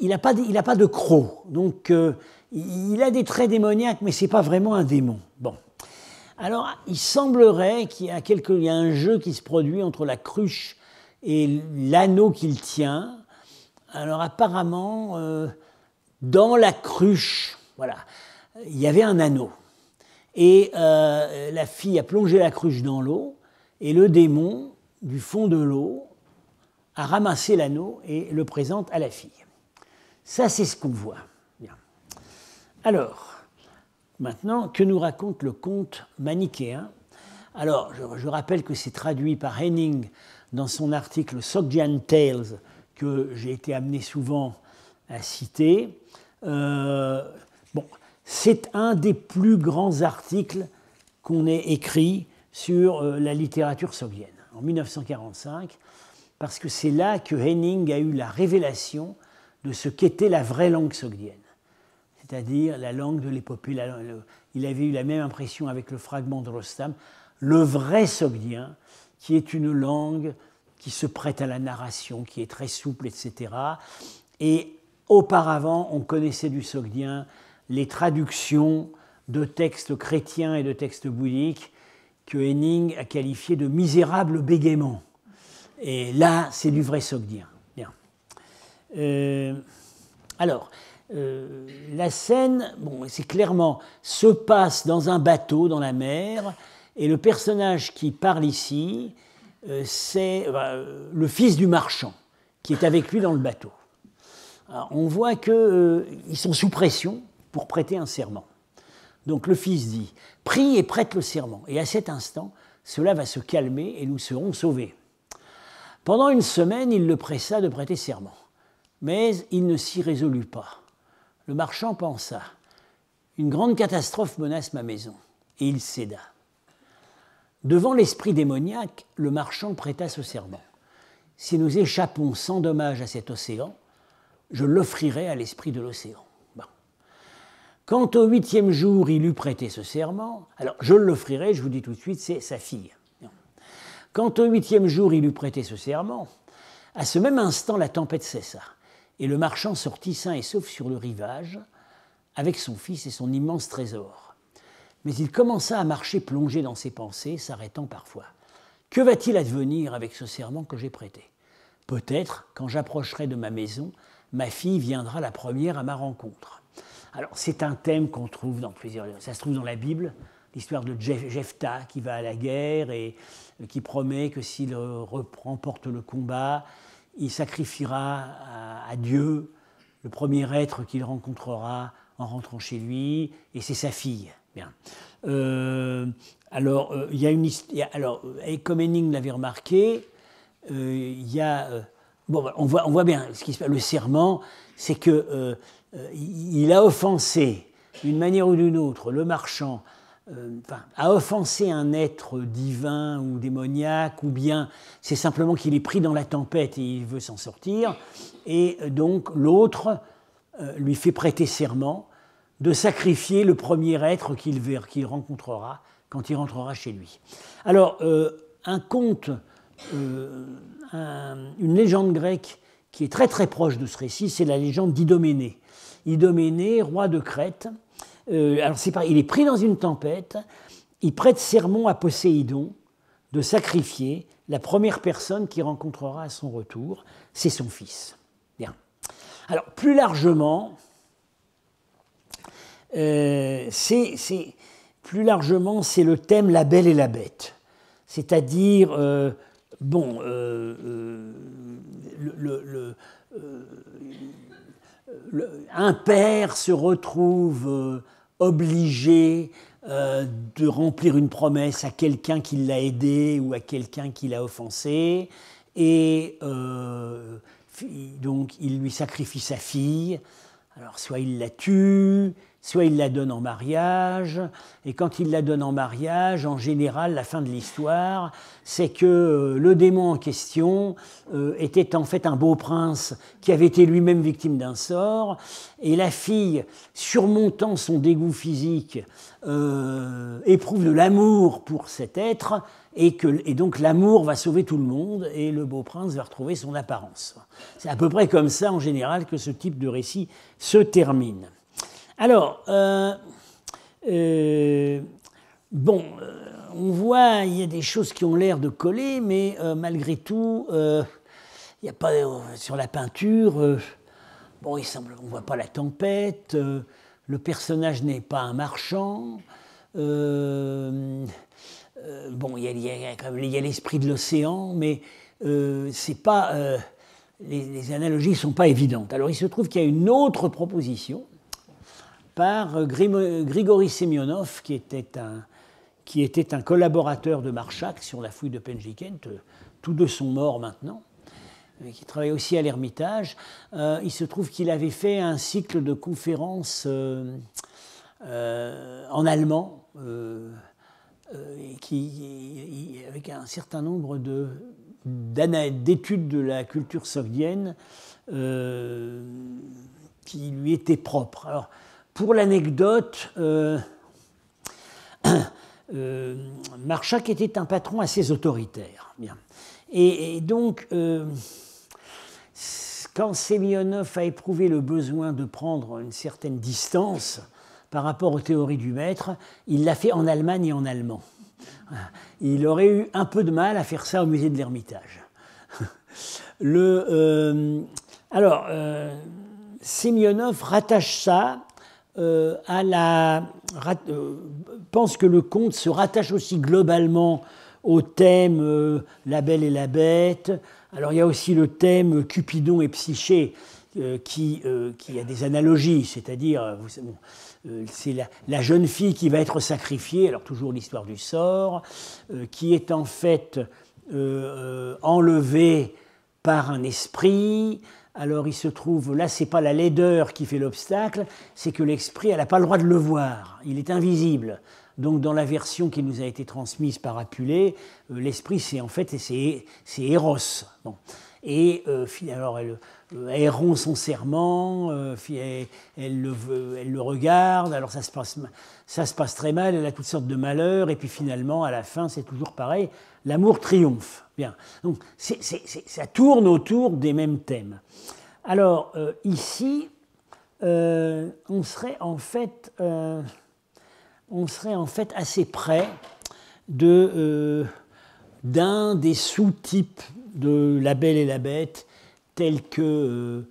il n'a pas de croc, donc il a des traits démoniaques, mais ce n'est pas vraiment un démon. Bon. Alors, il semblerait qu'il y a un jeu qui se produit entre la cruche et l'anneau qu'il tient. Alors apparemment, dans la cruche, voilà, il y avait un anneau. Et la fille a plongé la cruche dans l'eau, et le démon, du fond de l'eau, a ramassé l'anneau et le présente à la fille. Ça, c'est ce qu'on voit. Bien. Alors, maintenant, que nous raconte le conte manichéen? Alors, je rappelle que c'est traduit par Henning dans son article Sogdian Tales, que j'ai été amené souvent à citer. Bon, c'est un des plus grands articles qu'on ait écrit sur la littérature sogdienne, en 1945, parce que c'est là que Henning a eu la révélation de ce qu'était la vraie langue sogdienne, c'est-à-dire la langue de l'épopée. Il avait eu la même impression avec le fragment de Rostam, le vrai sogdien, qui est une langue qui se prête à la narration, qui est très souple, etc. Et auparavant, on connaissait du sogdien les traductions de textes chrétiens et de textes bouddhiques que Henning a qualifiés de misérables bégaiements. Et là, c'est du vrai sogdien. Bien. Alors, la scène, bon, c'est clairement, se passe dans un bateau, dans la mer, et le personnage qui parle ici, c'est le fils du marchand, qui est avec lui dans le bateau. Alors, on voit qu'ils sont sous pression pour prêter un serment. Donc le fils dit « Prie et prête le serment, et à cet instant, cela va se calmer et nous serons sauvés. » Pendant une semaine, il le pressa de prêter serment, mais il ne s'y résolut pas. Le marchand pensa « Une grande catastrophe menace ma maison », et il céda. Devant l'esprit démoniaque, le marchand prêta ce serment. « Si nous échappons sans dommage à cet océan, je l'offrirai à l'esprit de l'océan. » Bon. Quand au 8e jour, il eut prêté ce serment, alors je l'offrirai, je vous dis tout de suite, c'est sa fille. Quand au 8e jour, il eut prêté ce serment, à ce même instant, la tempête cessa, et le marchand sortit sain et sauf sur le rivage, avec son fils et son immense trésor. Mais il commença à marcher plongé dans ses pensées, s'arrêtant parfois. Que va-t-il advenir avec ce serment que j'ai prêté? Peut-être, quand j'approcherai de ma maison, ma fille viendra la première à ma rencontre. Alors, c'est un thème qu'on trouve dans plusieurs... Ça se trouve dans la Bible, l'histoire de Jephthah qui va à la guerre et qui promet que s'il remporte le combat, il sacrifiera à Dieu le premier être qu'il rencontrera en rentrant chez lui, et c'est sa fille. Bien. Alors, il y a une histoire... et comme Henning l'avait remarqué, il y a... bon, on voit bien ce qui se passe. Le serment, c'est que il a offensé, d'une manière ou d'une autre, le marchand, a offensé un être divin ou démoniaque, ou bien c'est simplement qu'il est pris dans la tempête et il veut s'en sortir, et donc l'autre lui fait prêter serment de sacrifier le premier être qu'il rencontrera quand il rentrera chez lui. Alors, un conte, une légende grecque qui est très très proche de ce récit, c'est la légende d'Idoménée. Idoménée, roi de Crète, alors c'est pareil, il est pris dans une tempête, il prête serment à Poséidon de sacrifier la première personne qu'il rencontrera à son retour, c'est son fils. Bien. Alors, plus largement, c'est le thème La Belle et la Bête. C'est-à-dire, un père se retrouve obligé de remplir une promesse à quelqu'un qui l'a aidé ou à quelqu'un qui l'a offensé, et donc il lui sacrifie sa fille. Alors soit il la tue, soit il la donne en mariage, et quand il la donne en mariage, en général, la fin de l'histoire, c'est que le démon en question était en fait un beau prince qui avait été lui-même victime d'un sort, et la fille, surmontant son dégoût physique, éprouve de l'amour pour cet être, et donc l'amour va sauver tout le monde, et le beau prince va retrouver son apparence. C'est à peu près comme ça, en général, que ce type de récit se termine. Alors, on voit, il y a des choses qui ont l'air de coller, mais malgré tout, il y a pas sur la peinture. Bon, il semble qu'on ne voit pas la tempête. Le personnage n'est pas un marchand. Bon, il y a l'esprit de l'océan, mais c'est pas, les analogies ne sont pas évidentes. Alors, il se trouve qu'il y a une autre proposition par Grigory Semyonov, qui était un collaborateur de Marchak sur la fouille de Penjikent. Tous deux sont morts maintenant, qui travaillait aussi à l'Ermitage. Il se trouve qu'il avait fait un cycle de conférences en allemand, avec un certain nombre d'études de la culture sogdienne qui lui étaient propres. Alors, pour l'anecdote, Marchak était un patron assez autoritaire. Bien. Et donc, quand Semyonov a éprouvé le besoin de prendre une certaine distance par rapport aux théories du maître, il l'a fait en Allemagne et en allemand. Il aurait eu un peu de mal à faire ça au musée de l'Ermitage. Semyonov rattache ça pense que le conte se rattache aussi globalement au thème La Belle et la Bête. Alors il y a aussi le thème Cupidon et Psyché qui a des analogies, c'est-à-dire c'est la jeune fille qui va être sacrifiée, alors toujours l'histoire du sort, qui est en fait enlevée par un esprit. Alors il se trouve, là c'est pas la laideur qui fait l'obstacle, c'est que l'esprit, elle n'a pas le droit de le voir, il est invisible. Donc dans la version qui nous a été transmise par Apulée, l'esprit c'est en fait c'est Eros. Bon. Et alors elle rompt son serment, elle le regarde, alors ça se passe très mal, elle a toutes sortes de malheurs, et puis finalement à la fin c'est toujours pareil, l'amour triomphe. Bien. Donc ça tourne autour des mêmes thèmes. Alors ici, on serait en fait assez près d'un des sous-types de La Belle et la Bête, tel que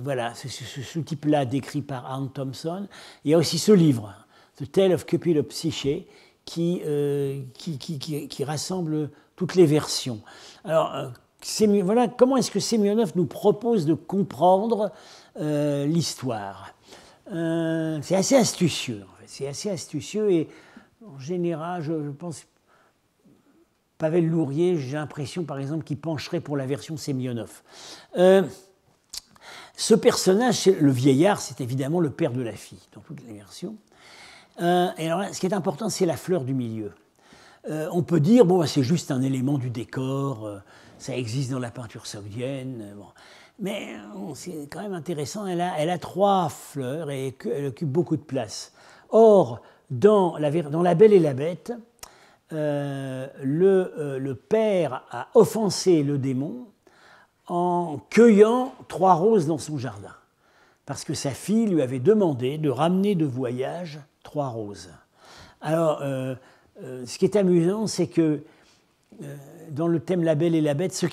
voilà, ce sous-type-là décrit par Arne Thompson. Il y a aussi ce livre, The Tale of Cupid of Psyche, qui rassemble toutes les versions. Alors, voilà, comment est-ce que Semyonov nous propose de comprendre l'histoire? C'est assez astucieux, en fait. C'est assez astucieux, et en général, je pense, Pavel Lourier, j'ai l'impression, par exemple, qu'il pencherait pour la version Semyonov. Ce personnage, le vieillard, c'est évidemment le père de la fille, dans toutes les versions. Et alors, ce qui est important, c'est la fleur du milieu. On peut dire, bon, c'est juste un élément du décor, ça existe dans la peinture sogdienne, bon. Mais c'est quand même intéressant, elle a 3 fleurs et elle occupe beaucoup de place. Or, dans La Belle et la Bête, le père a offensé le démon en cueillant 3 roses dans son jardin, parce que sa fille lui avait demandé de ramener de voyage 3 roses. Alors, ce qui est amusant, c'est que dans le thème La Belle et la Bête, ce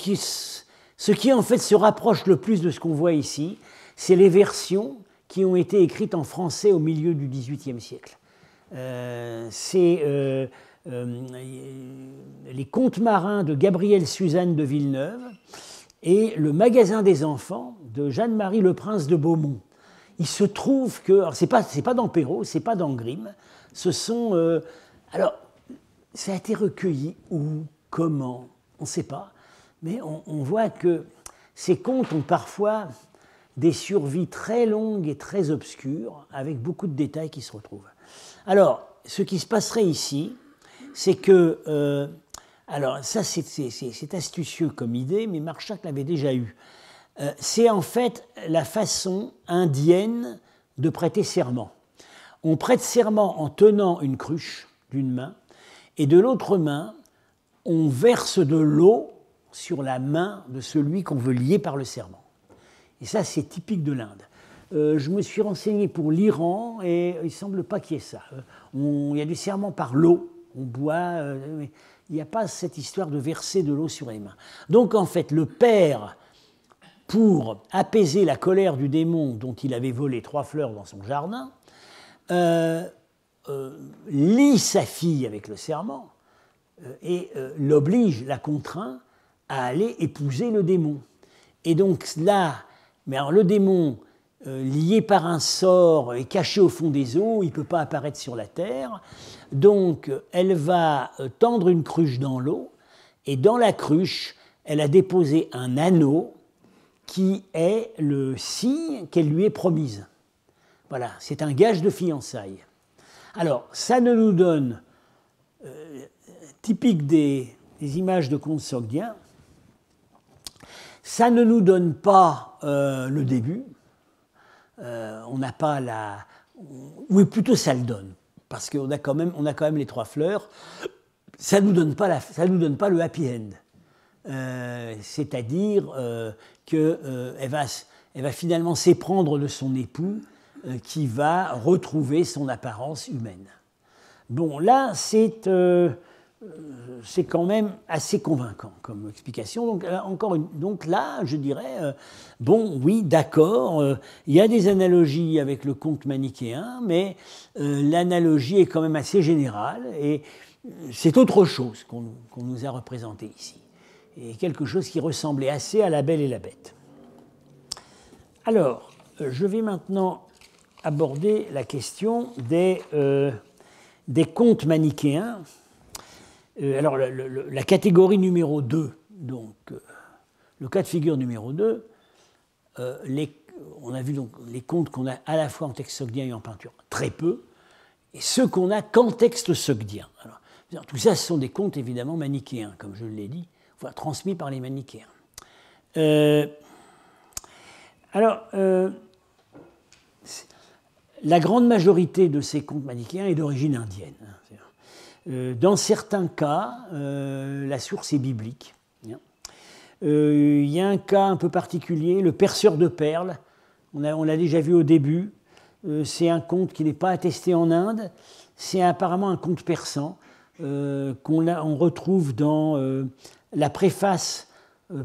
qui en fait se rapproche le plus de ce qu'on voit ici, c'est les versions qui ont été écrites en français au milieu du XVIIIe siècle. C'est les Contes marins de Gabrielle Suzanne de Villeneuve et Le Magasin des enfants de Jeanne-Marie Le Prince de Beaumont. Il se trouve que, alors c'est pas dans Perrault, c'est pas dans Grimm, ce sont, alors ça a été recueilli où, comment, on ne sait pas, mais on voit que ces contes ont parfois des survies très longues et très obscures, avec beaucoup de détails qui se retrouvent. Alors, ce qui se passerait ici, c'est que, alors ça c'est astucieux comme idée, mais Marchak l'avait déjà eu. C'est en fait la façon indienne de prêter serment. On prête serment en tenant une cruche d'une main, et de l'autre main, on verse de l'eau sur la main de celui qu'on veut lier par le serment. Et ça, c'est typique de l'Inde. Je me suis renseigné pour l'Iran et il ne semble pas qu'il y ait ça. Il y a du serment par l'eau, on boit, mais il n'y a pas cette histoire de verser de l'eau sur les mains. Donc en fait, le père pour apaiser la colère du démon dont il avait volé 3 fleurs dans son jardin, lie sa fille avec le serment et l'oblige, la contraint à aller épouser le démon. Et donc là, mais alors le démon, lié par un sort et caché au fond des eaux, il ne peut pas apparaître sur la terre. Donc elle va tendre une cruche dans l'eau, et dans la cruche, elle a déposé un anneau qui est le signe qu'elle lui est promise. Voilà, c'est un gage de fiançailles. Alors, ça ne nous donne, typique des images de contes sogdiens, ça ne nous donne pas le début, on n'a pas la... Oui, plutôt ça le donne, parce qu'on a quand même les 3 fleurs, ça ne nous donne pas le happy end. C'est-à-dire qu'elle va finalement s'éprendre de son époux qui va retrouver son apparence humaine. Bon, là, c'est quand même assez convaincant comme explication. Donc là, je dirais, bon, oui, d'accord, il y a des analogies avec le conte manichéen, mais l'analogie est quand même assez générale et c'est autre chose qu'on nous a représenté ici. Et quelque chose qui ressemblait assez à La Belle et la Bête. Alors, je vais maintenant aborder la question des contes manichéens. Alors, la catégorie numéro 2, donc le cas de figure numéro 2, on a vu donc les contes qu'on a à la fois en texte sogdien et en peinture, très peu, et ceux qu'on a qu'en texte sogdien. Alors, tout ça, ce sont des contes évidemment manichéens, comme je l'ai dit, transmis par les manichéens. La grande majorité de ces contes manichéens est d'origine indienne. Dans certains cas, la source est biblique. Il y a un cas un peu particulier, le perceur de perles, on l'a déjà vu au début, c'est un conte qui n'est pas attesté en Inde, c'est apparemment un conte persan qu'on retrouve dans la préface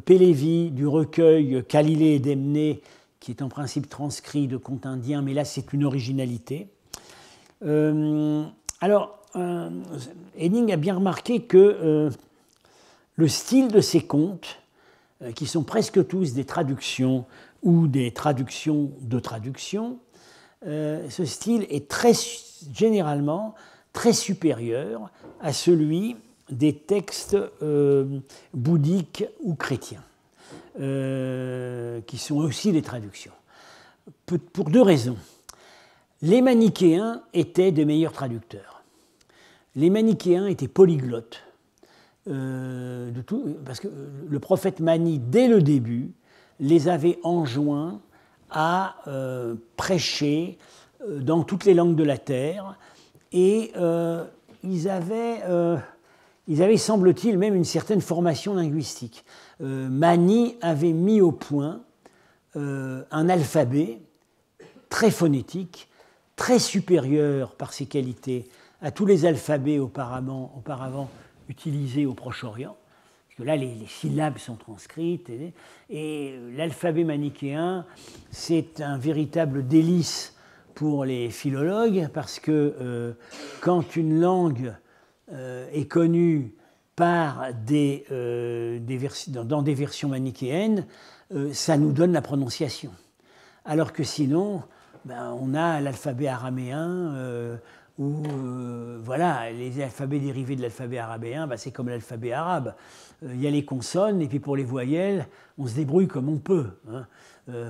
Pélévi du recueil Khalilé et Demné, qui est en principe transcrit de contes indiens, mais là c'est une originalité. Henning a bien remarqué que le style de ces contes, qui sont presque tous des traductions ou des traductions de traductions, ce style est généralement très supérieur à celui des textes bouddhiques ou chrétiens, qui sont aussi des traductions. Pour 2 raisons. Les manichéens étaient des meilleurs traducteurs. Les manichéens étaient polyglottes, parce que le prophète Mani, dès le début, les avait enjoints à prêcher dans toutes les langues de la terre, et ils avaient, semble-t-il, même une certaine formation linguistique. Mani avait mis au point un alphabet très phonétique, très supérieur par ses qualités à tous les alphabets auparavant utilisés au Proche-Orient. Parce que là, les syllabes sont transcrites. Et l'alphabet manichéen, c'est un véritable délice pour les philologues, parce que quand une langue est connue dans des versions manichéennes, ça nous donne la prononciation. Alors que sinon, on a l'alphabet araméen, voilà, les alphabets dérivés de l'alphabet araméen, c'est comme l'alphabet arabe. Il y a les consonnes, et puis pour les voyelles, on se débrouille comme on peut.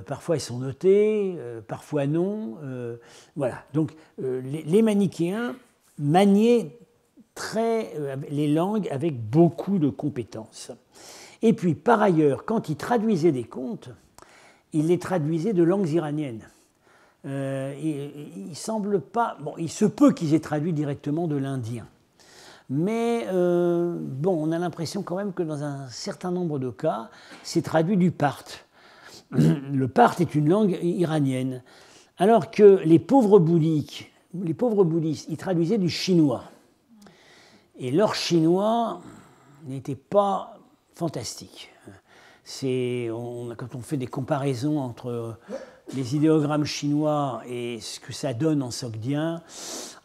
Parfois elles sont notées, parfois non. Voilà. Donc les manichéens maniaient les langues avec beaucoup de compétences. Et puis par ailleurs, quand ils traduisaient des contes, ils les traduisaient de langues iraniennes. Il semble pas. Bon, il se peut qu'ils aient traduit directement de l'indien. Mais on a l'impression quand même que dans un certain nombre de cas, c'est traduit du parthe. Le parthe est une langue iranienne. Alors que les pauvres bouddhistes, ils traduisaient du chinois. Et leur chinois n'était pas fantastique. Quand on fait des comparaisons entre les idéogrammes chinois et ce que ça donne en sogdien,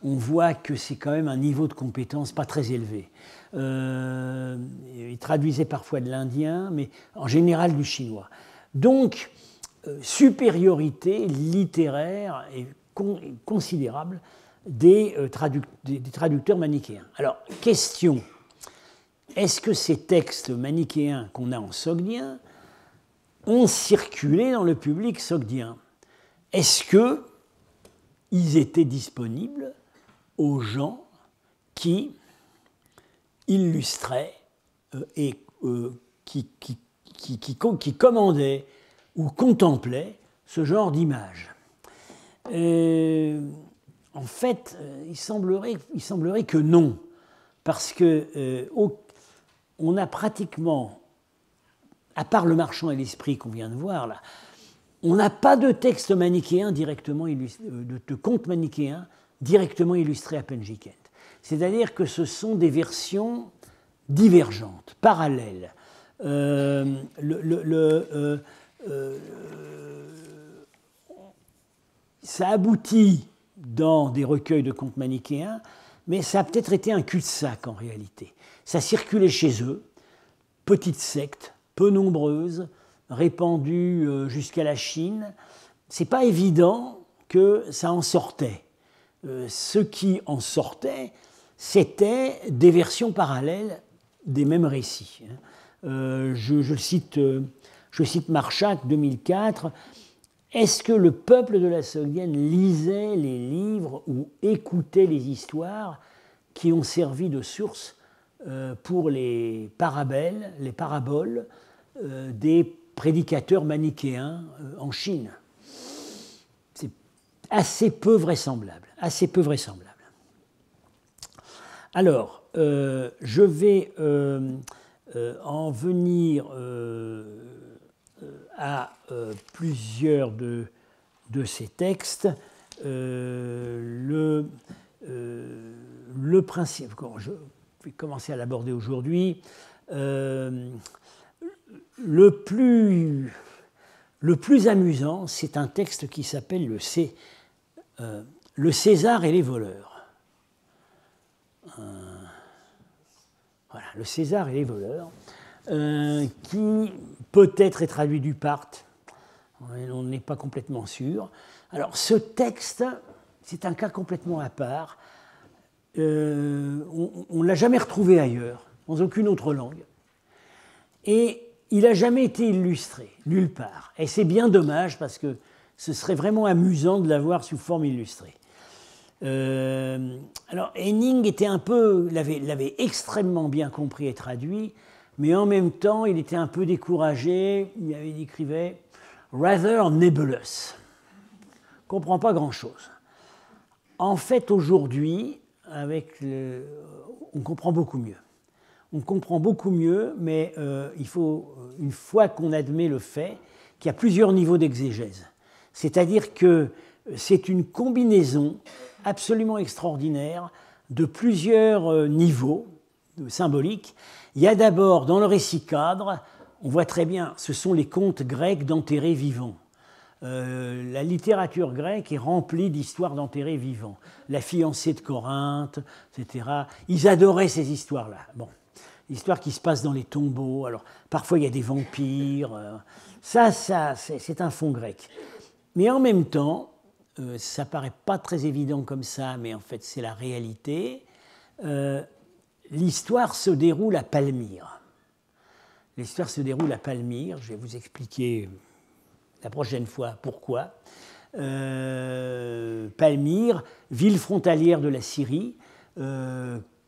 on voit que c'est quand même un niveau de compétence pas très élevé. Il traduisait parfois de l'indien, mais en général du chinois. Donc, supériorité littéraire et considérable des traducteurs manichéens. Alors, question, est-ce que ces textes manichéens qu'on a en sogdien ont circulé dans le public sogdien? Est-ce qu'ils étaient disponibles aux gens qui illustraient et qui commandaient ou contemplaient ce genre d'image? En fait, il semblerait que non, parce que on a pratiquement, à part le marchand et l'esprit qu'on vient de voir là, on n'a pas de texte manichéen directement illustré, de conte manichéen directement illustré à Penjikent. C'est-à-dire que ce sont des versions divergentes, parallèles. Ça aboutit dans des recueils de contes manichéens, mais ça a peut-être été un cul-de-sac en réalité. Ça circulait chez eux, petite secte, peu nombreuse, répandue jusqu'à la Chine. C'est pas évident que ça en sortait. Ce qui en sortait, c'était des versions parallèles des mêmes récits. Je cite Marchak, 2004. Est-ce que le peuple de la Sogdienne lisait les livres ou écoutait les histoires qui ont servi de source pour les paraboles des prédicateurs manichéens en Chine? C'est assez peu vraisemblable, assez peu vraisemblable. Alors, je vais en venir à plusieurs de ces textes. Le principe, je vais commencer à l'aborder aujourd'hui, le plus amusant, c'est un texte qui s'appelle le César et les voleurs. Voilà, le César et les voleurs, qui peut-être est traduit du Parthe, on n'est pas complètement sûr. Alors ce texte, c'est un cas complètement à part, on ne l'a jamais retrouvé ailleurs, dans aucune autre langue, et il n'a jamais été illustré, nulle part. Et c'est bien dommage, parce que ce serait vraiment amusant de l'avoir sous forme illustrée. Alors Henning l'avait extrêmement bien compris et traduit, mais en même temps il était un peu découragé. Il écrivait rather nebulous, comprend pas grand chose. En fait, aujourd'hui, on comprend beaucoup mieux. On comprend beaucoup mieux, mais il faut, une fois qu'on admet le fait qu'il y a plusieurs niveaux d'exégèse, c'est-à-dire que c'est une combinaison absolument extraordinaire de plusieurs niveaux symboliques. Il y a d'abord, dans le récit cadre, on voit très bien, ce sont les contes grecs d'enterrés vivants. La littérature grecque est remplie d'histoires d'enterrés vivants. La fiancée de Corinthe, etc. Ils adoraient ces histoires-là. Bon, l'histoire qui se passe dans les tombeaux. Alors, parfois, il y a des vampires. Ça, c'est un fond grec. Mais en même temps, ça paraît pas très évident comme ça, mais en fait c'est la réalité. L'histoire se déroule à Palmyre. L'histoire se déroule à Palmyre. Je vais vous expliquer la prochaine fois pourquoi. Palmyre, ville frontalière de la Syrie,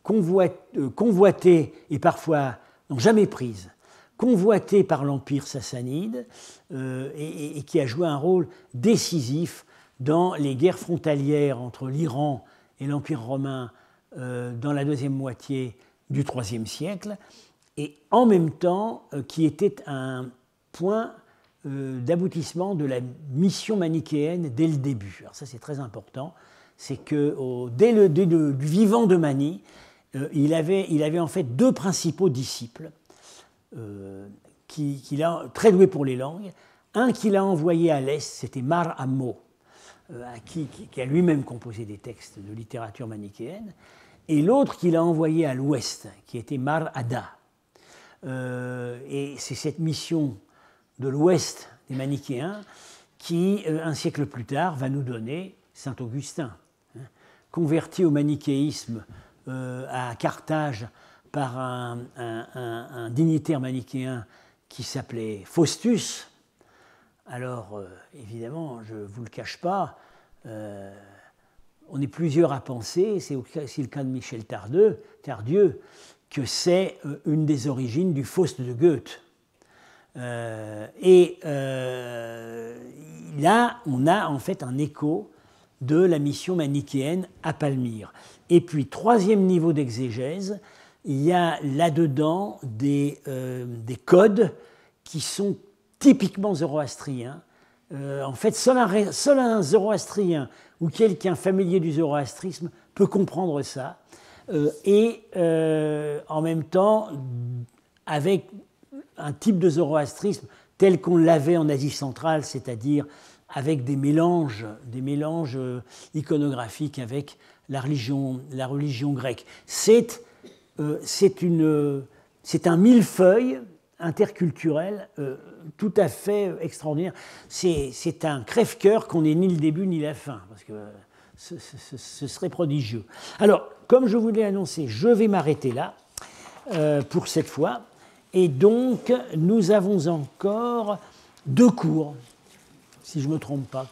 convoitée et parfois non jamais prise, convoitée par l'Empire sassanide et qui a joué un rôle décisif dans les guerres frontalières entre l'Iran et l'Empire romain dans la deuxième moitié du IIIe siècle, et en même temps qui était un point d'aboutissement de la mission manichéenne dès le début. Alors ça c'est très important, c'est que dès du vivant de Mani, il avait en fait deux principaux disciples très doué pour les langues. Un qu'il a envoyé à l'Est, c'était Mar Ammo, qui a lui-même composé des textes de littérature manichéenne, et l'autre qu'il a envoyé à l'Ouest, qui était Mar Adda. Et c'est cette mission de l'Ouest des manichéens qui, un siècle plus tard, va nous donner saint Augustin, converti au manichéisme à Carthage par un dignitaire manichéen qui s'appelait Faustus. Alors, évidemment, je ne vous le cache pas, on est plusieurs à penser, c'est aussi le cas de Michel Tardieu, que c'est une des origines du Faust de Goethe. Là, on a en fait un écho de la mission manichéenne à Palmyre. Et puis, troisième niveau d'exégèse, il y a là-dedans des codes qui sont typiquement zoroastriens. En fait, seul un zoroastrien ou quelqu'un familier du zoroastrisme peut comprendre ça. En même temps, avec un type de zoroastrisme tel qu'on l'avait en Asie centrale, c'est-à-dire avec des mélanges iconographiques avec la religion grecque. C'est un millefeuille interculturel tout à fait extraordinaire. C'est un crève-cœur qu'on n'ait ni le début ni la fin, parce que ce serait prodigieux. Alors, comme je vous l'ai annoncé, je vais m'arrêter là pour cette fois. Et donc, nous avons encore 2 cours, si je ne me trompe pas.